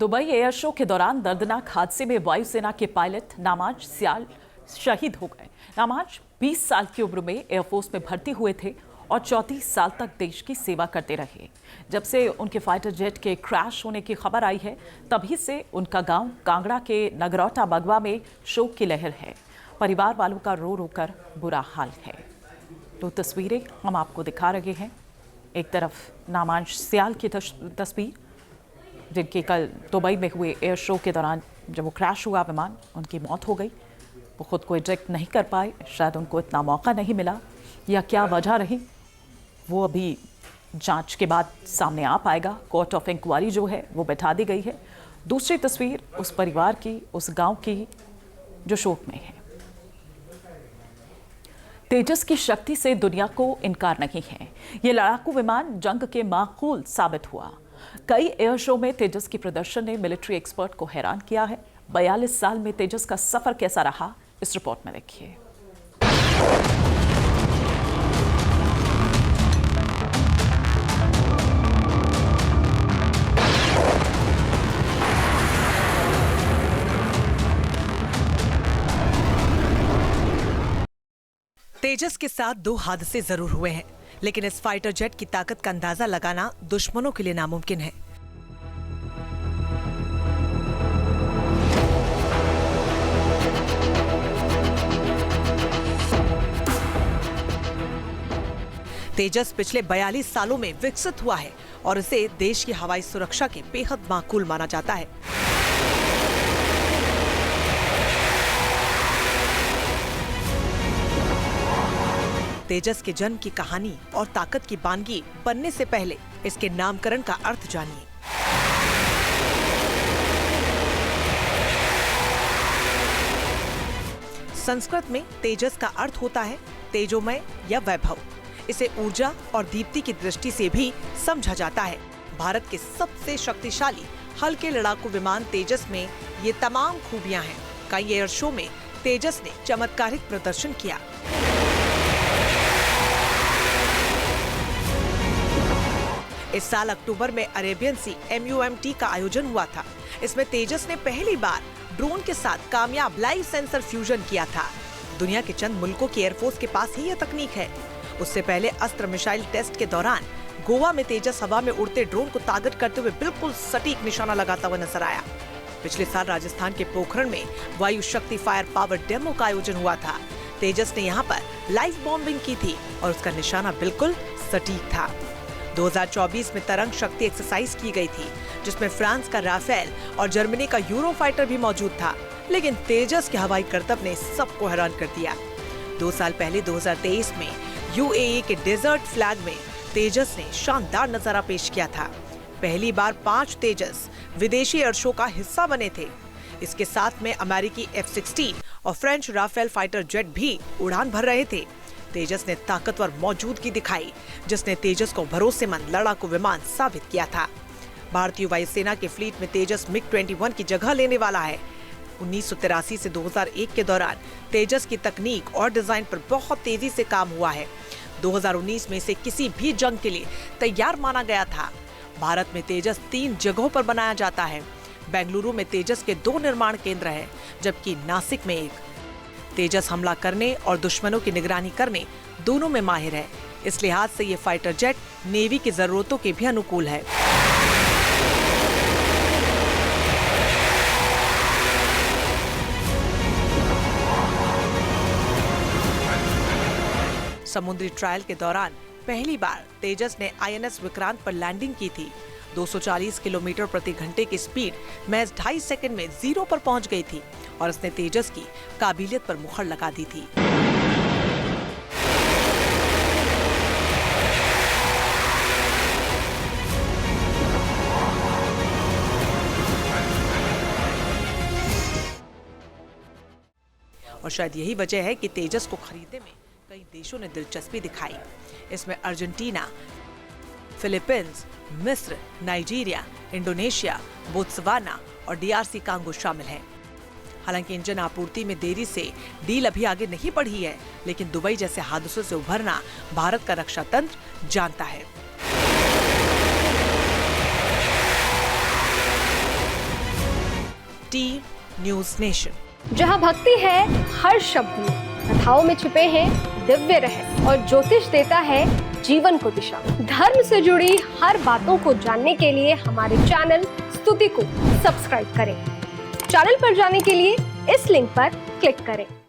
Dubai air show के दौरान दर्दनाक हादसे में वायुसेना के पायलट नामाज सियाल शहीद हो गए। नामाज 20 साल की उम्र में एयरफोर्स में भर्ती हुए थे और 34 साल तक देश की सेवा करते रहे। जब से उनके फाइटर जेट के क्रैश होने की खबर आई है, तभी से उनका गांव कांगड़ा के नगरौटा बगवा में शोक की लहर है। परिवार वालों का रो रो कर बुरा हाल है। तो तस्वीरें हम आपको दिखा रहे हैं। एक तरफ नामाज सियाल की तस्वीर, जिनकी कल दुबई में हुए एयर शो के दौरान जब वो क्रैश हुआ विमान, उनकी मौत हो गई। वो खुद को इजेक्ट नहीं कर पाए, शायद उनको इतना मौका नहीं मिला या क्या वजह रही, वो अभी जांच के बाद सामने आ पाएगा। कोर्ट ऑफ इंक्वायरी जो है वो बैठा दी गई है। दूसरी तस्वीर उस परिवार की, उस गांव की जो शोक में है। तेजस की शक्ति से दुनिया को इनकार नहीं है। ये लड़ाकू विमान जंग के माकूल साबित हुआ। कई एयर शो में तेजस की प्रदर्शन ने मिलिट्री एक्सपर्ट को हैरान किया है। 42 साल में तेजस का सफर कैसा रहा, इस रिपोर्ट में देखिए। तेजस के साथ 2 हादसे जरूर हुए हैं, लेकिन इस फाइटर जेट की ताकत का अंदाजा लगाना दुश्मनों के लिए नामुमकिन है। तेजस पिछले 42 सालों में विकसित हुआ है और इसे देश की हवाई सुरक्षा के बेहद माकूल माना जाता है। तेजस के जन्म की कहानी और ताकत की बानगी बनने से पहले इसके नामकरण का अर्थ जानिए। संस्कृत में तेजस का अर्थ होता है तेजोमय या वैभव। इसे ऊर्जा और दीप्ति की दृष्टि से भी समझा जाता है। भारत के सबसे शक्तिशाली हल्के लड़ाकू विमान तेजस में ये तमाम खूबियां हैं। कई एयर शो में तेजस ने चमत्कारिक प्रदर्शन किया। इस साल अक्टूबर में अरेबियन सी MUMT का आयोजन हुआ था। इसमें तेजस ने पहली बार ड्रोन के साथ कामयाब लाइव सेंसर फ्यूजन किया था। दुनिया के चंद मुल्कों की एयरफोर्स के पास ही यह तकनीक है। उससे पहले अस्त्र मिसाइल टेस्ट के दौरान गोवा में तेजस हवा में उड़ते ड्रोन को टारगेट करते हुए बिल्कुल सटीक निशाना लगाता हुआ नजर आया। पिछले साल राजस्थान के पोखरण में वायु शक्ति फायर पावर डेमो का आयोजन हुआ था। तेजस ने यहाँ पर लाइव बॉम्बिंग की थी और उसका निशाना बिल्कुल सटीक था। 2024 में तरंग शक्ति एक्सरसाइज की गई थी, जिसमें फ्रांस का राफेल और जर्मनी का यूरो फाइटर भी मौजूद था। लेकिन तेजस के हवाई करतब ने सबको हैरान कर दिया। 2 साल पहले 2023 में UAE के डेजर्ट फ्लैग में तेजस ने शानदार नजारा पेश किया था। पहली बार 5 तेजस विदेशी एयर शो का हिस्सा बने थे। इसके साथ में अमेरिकी F-16 और फ्रेंच राफेल फाइटर जेट भी उड़ान भर रहे थे। तेजस ने ताकतवर मौजूदगी दिखाई, जिसने तेजस को भरोसेमंद लड़ाकू विमान साबित किया था। भारतीय वायुसेना के फ्लीट में तेजस MiG-21 की जगह लेने वाला है। 1983 से 2001 के दौरान तेजस की तकनीक और डिजाइन पर बहुत तेजी से काम हुआ है। 2019 में इसे किसी भी जंग के लिए तैयार माना गया था। भारत में तेजस 3 जगहों पर बनाया जाता है। बेंगलुरु में तेजस के 2 निर्माण केंद्र हैं, जबकि नासिक में 1। तेजस हमला करने और दुश्मनों की निगरानी करने दोनों में माहिर है। इस लिहाज से ये फाइटर जेट नेवी की जरूरतों के भी अनुकूल है। समुद्री ट्रायल के दौरान पहली बार तेजस ने INS विक्रांत पर लैंडिंग की थी। 240 किलोमीटर प्रति घंटे की स्पीड महज 2.5 सेकंड में 0 पर पहुंच गई थी और इसने तेजस की काबिलियत पर मुहर लगा दी थी। और शायद यही वजह है कि तेजस को खरीदने में कई देशों ने दिलचस्पी दिखाई। इसमें अर्जेंटीना, फिलीपींस, मिस्र, नाइजीरिया, इंडोनेशिया, बोत्सवाना और DRC कांगो शामिल हैं। हालांकि इंजन आपूर्ति में देरी से डील अभी आगे नहीं बढ़ी है, लेकिन दुबई जैसे हादसों से उभरना भारत का रक्षा तंत्र जानता है। Team news nation. जहां भक्ति है हर शब्द में, कथाओं में छुपे हैं दिव्य रहस्य और ज्योतिष देता है जीवन को दिशा। धर्म से जुड़ी हर बातों को जानने के लिए हमारे चैनल स्तुति को सब्सक्राइब करें। चैनल पर जाने के लिए इस लिंक पर क्लिक करें।